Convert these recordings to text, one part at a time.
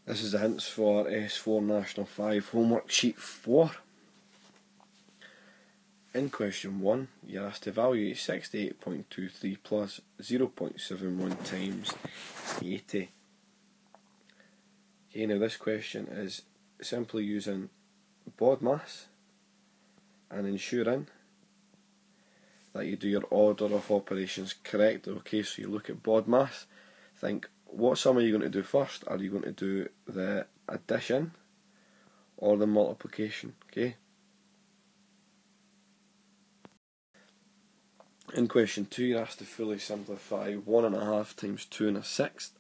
This is the hints for S4 National 5 homework sheet 4. In question 1, you're asked to evaluate 68.23 plus 0.71 times 80. Okay, now this question is simply using BODMAS and ensuring that you do your order of operations correct. Okay, so you look at BODMAS, think, what sum are you going to do first? Are you going to do the addition or the multiplication? Okay. In question 2, you're asked to fully simplify 1.5 times 2 1/6.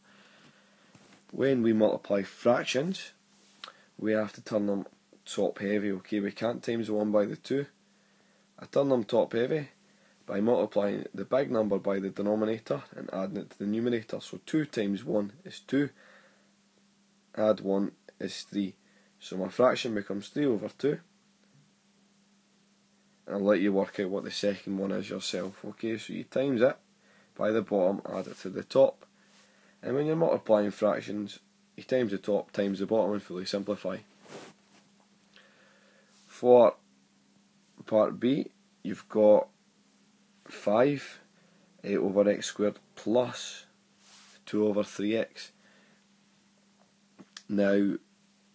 When we multiply fractions, we have to turn them top heavy. Okay, we can't times the 1 by the 2. I turn them top heavy by multiplying the big number by the denominator and adding it to the numerator. So 2 times 1 is 2, add 1 is 3. So my fraction becomes 3 over 2. And I'll let you work out what the second one is yourself. Okay, so you times it by the bottom, add it to the top. And when you're multiplying fractions, you times the top, times the bottom and fully simplify. For part B, you've got 5 over x squared plus 2 over 3x. Now,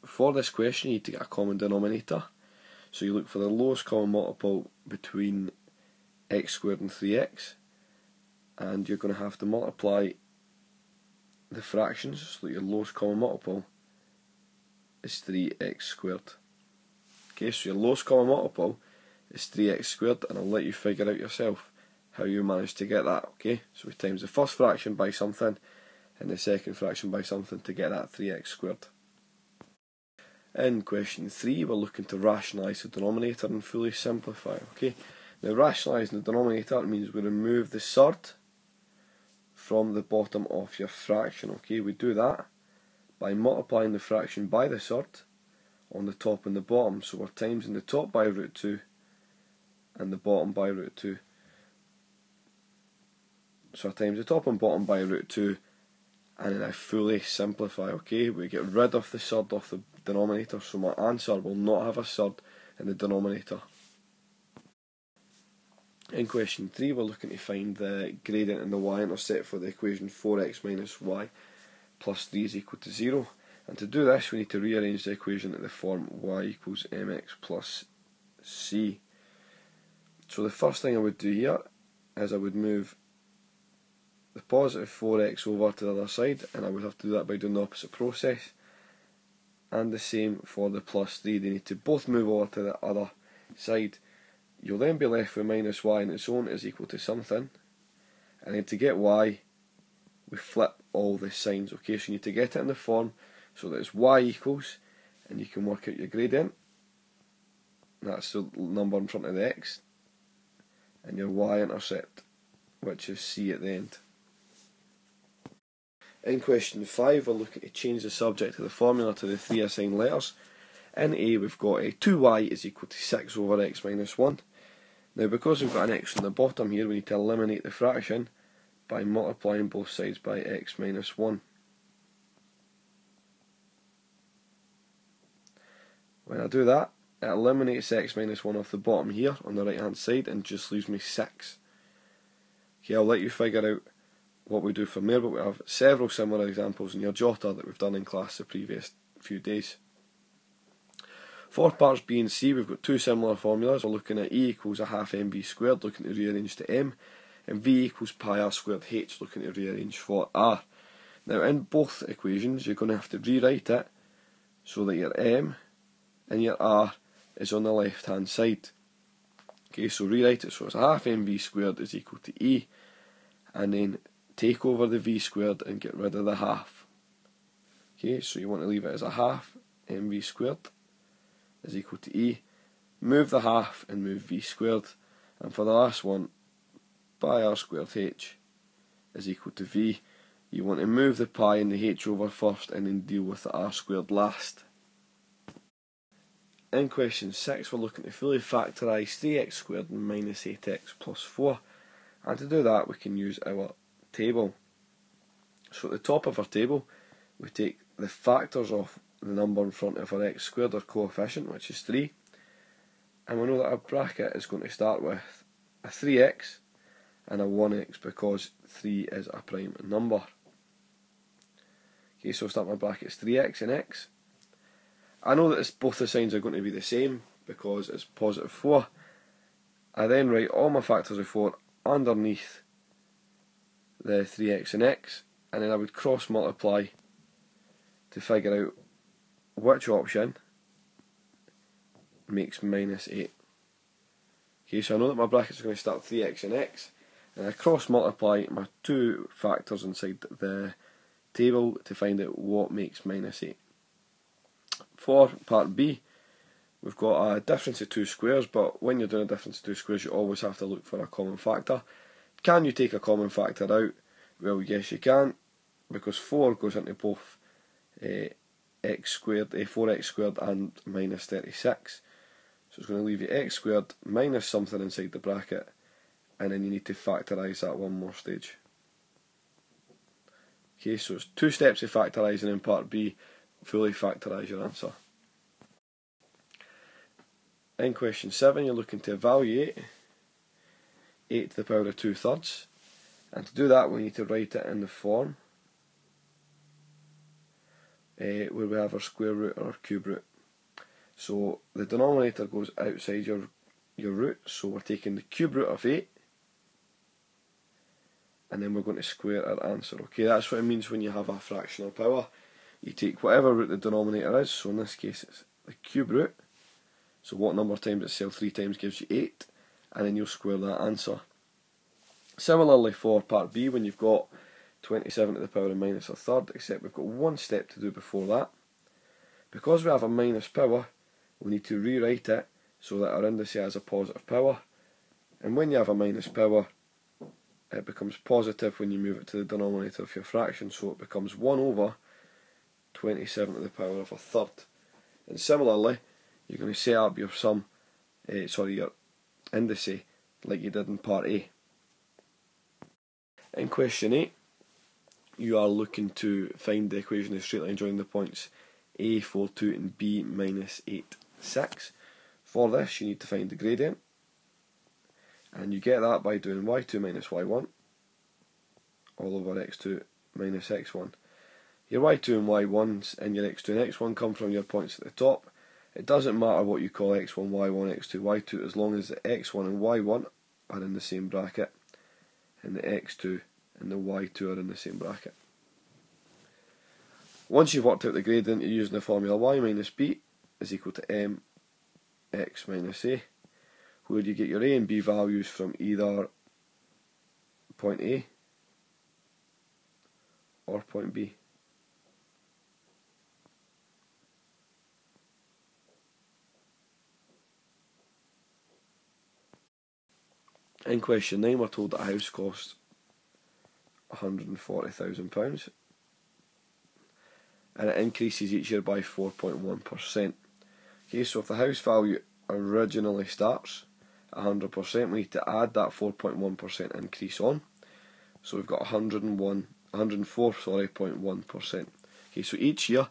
for this question, you need to get a common denominator. So you look for the lowest common multiple between x squared and 3x, and you're going to have to multiply the fractions so that your lowest common multiple is 3x squared. Okay, so your lowest common multiple is 3x squared, and I'll let you figure out yourself how you manage to get that. Okay, so we times the first fraction by something and the second fraction by something to get that 3x squared. In question 3, we're looking to rationalise the denominator and fully simplify. Okay, now rationalising the denominator means we remove the surd from the bottom of your fraction. Okay, we do that by multiplying the fraction by the surd on the top and the bottom. So we're timesing the top by root 2 and the bottom by root 2. So I times the top and bottom by root 2, and then I fully simplify. Okay, we get rid of the surd of the denominator, so my answer will not have a surd in the denominator. In question 3, we're looking to find the gradient and the y-intercept for the equation 4x minus y plus 3 is equal to 0. And to do this, we need to rearrange the equation in the form y equals mx plus c. So the first thing I would do here is I would move the positive 4x over to the other side, and I would have to do that by doing the opposite process. And the same for the plus 3, they need to both move over to the other side. You'll then be left with minus y on its own is equal to something, and then to get y, we flip all the signs. Okay, so you need to get it in the form so that it's y equals, and you can work out your gradient. That's the number in front of the x, and your y-intercept, which is c at the end. In question 5, we're looking to change the subject of the formula to the 3 assigned letters. In A, we've got 2y is equal to 6 over x minus 1. Now, because we've got an x on the bottom here, we need to eliminate the fraction by multiplying both sides by x minus 1. When I do that, it eliminates x minus 1 off the bottom here on the right hand side and just leaves me 6. Okay, I'll let you figure out what we do from there, but we have several similar examples in your jotter that we've done in class the previous few days. For parts B and C, we've got two similar formulas. We're looking at E equals a half mv squared, looking to rearrange to m, and V equals pi r squared h, looking to rearrange for r. Now, in both equations, you're going to have to rewrite it so that your m and your r is on the left hand side. Okay, so rewrite it so it's a half mv squared is equal to E, and then take over the v squared and get rid of the half. Okay, so you want to leave it as a half mv squared is equal to E, move the half and move v squared, and for the last one, pi r squared h is equal to v. You want to move the pi and the h over first and then deal with the r squared last. In question 6, we're looking to fully factorise 3x squared and minus 8x plus 4, and to do that we can use our table. So at the top of our table we take the factors of the number in front of our x squared, or coefficient, which is 3, and we know that our bracket is going to start with a 3x and a 1x because 3 is a prime number. Okay, so I'll start my brackets 3x and x. I know that both the signs are going to be the same because it's positive 4. I then write all my factors of 4 underneath the 3x and x, and then I would cross multiply to figure out which option makes minus 8. Okay, so I know that my brackets are going to start 3x and x, and I cross multiply my two factors inside the table to find out what makes minus 8. For part B, we've got a difference of two squares, but when you're doing a difference of two squares, you always have to look for a common factor. Can you take a common factor out? Well, yes you can, because 4 goes into both x squared, 4x squared and minus 36. So it's going to leave you x squared minus something inside the bracket, and then you need to factorise that one more stage. Okay, so it's 2 steps of factorising in part B. Fully factorise your answer. In question 7, you're looking to evaluate 8 to the power of 2/3, and to do that we need to write it in the form where we have our square root or our cube root. So the denominator goes outside your root, so we're taking the cube root of 8 and then we're going to square our answer. Okay, that's what it means when you have a fractional power. You take whatever root the denominator is, so in this case it's the cube root, so what number times itself 3 times gives you 8, and then you'll square that answer. Similarly for part B, when you've got 27 to the power of minus a third, except we've got one step to do before that. Because we have a minus power, we need to rewrite it so that our indice has a positive power, and when you have a minus power, it becomes positive when you move it to the denominator of your fraction, so it becomes 1 over 27 to the power of a third. And similarly, you're going to set up your your indice like you did in part A. In question 8, you are looking to find the equation of straight line joining the points A, 4, 2 and B, minus 8, 6. For this you need to find the gradient, and you get that by doing y2 minus y1 all over x2 minus x1. Your y2 and y1s and your x2 and x1 come from your points at the top. It doesn't matter what you call x1, y1, x2, y2 as long as the x1 and y1 are in the same bracket and the x2 and the y2 are in the same bracket. Once you've worked out the gradient, you're using the formula y minus b is equal to mx minus a, where you get your a and b values from either point A or point B. In question 9, we're told that a house costs £140,000 and it increases each year by 4.1%. Okay, so if the house value originally starts at 100%, we need to add that 4.1% increase on. So we've got 104.1%. Okay, so each year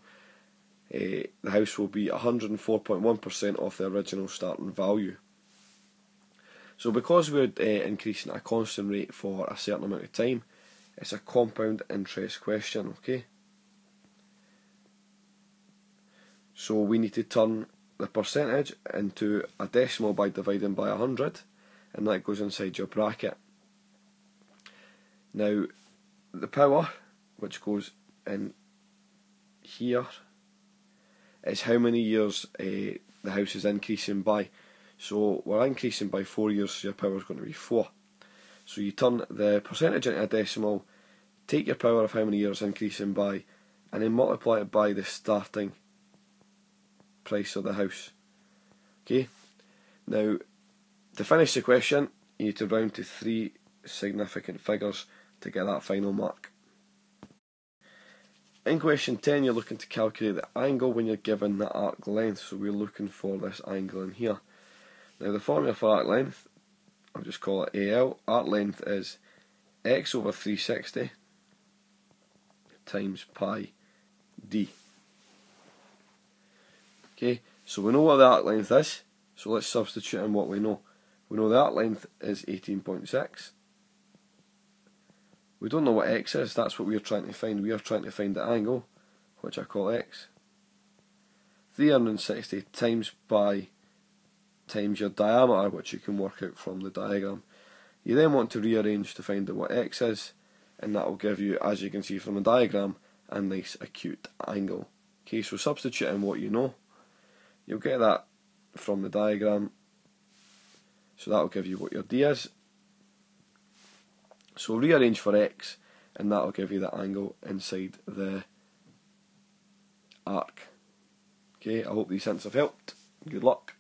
the house will be 104.1% of the original starting value. So because we're increasing at a constant rate for a certain amount of time, it's a compound interest question, okay? So we need to turn the percentage into a decimal by dividing by 100, and that goes inside your bracket. Now, the power, which goes in here, is how many years the house is increasing by. So we're increasing by 4 years, so your power is going to be 4. So you turn the percentage into a decimal, take your power of how many years increasing by, and then multiply it by the starting price of the house. Okay. Now, to finish the question, you need to round to 3 significant figures to get that final mark. In question 10, you're looking to calculate the angle when you're given the arc length, so we're looking for this angle in here. Now the formula for arc length, I'll just call it AL. Arc length is x over 360 times pi D. Okay, so we know what the arc length is, so let's substitute in what we know. We know the arc length is 18.6. We don't know what x is, that's what we're trying to find. We are trying to find the angle, which I call x. 360 times pi times your diameter, which you can work out from the diagram. You then want to rearrange to find out what x is, and that will give you, as you can see from the diagram, a nice acute angle. Okay, so substitute in what you know. You'll get that from the diagram, so that will give you what your D is. So rearrange for x, and that will give you the angle inside the arc. Okay, I hope these hints have helped. Good luck.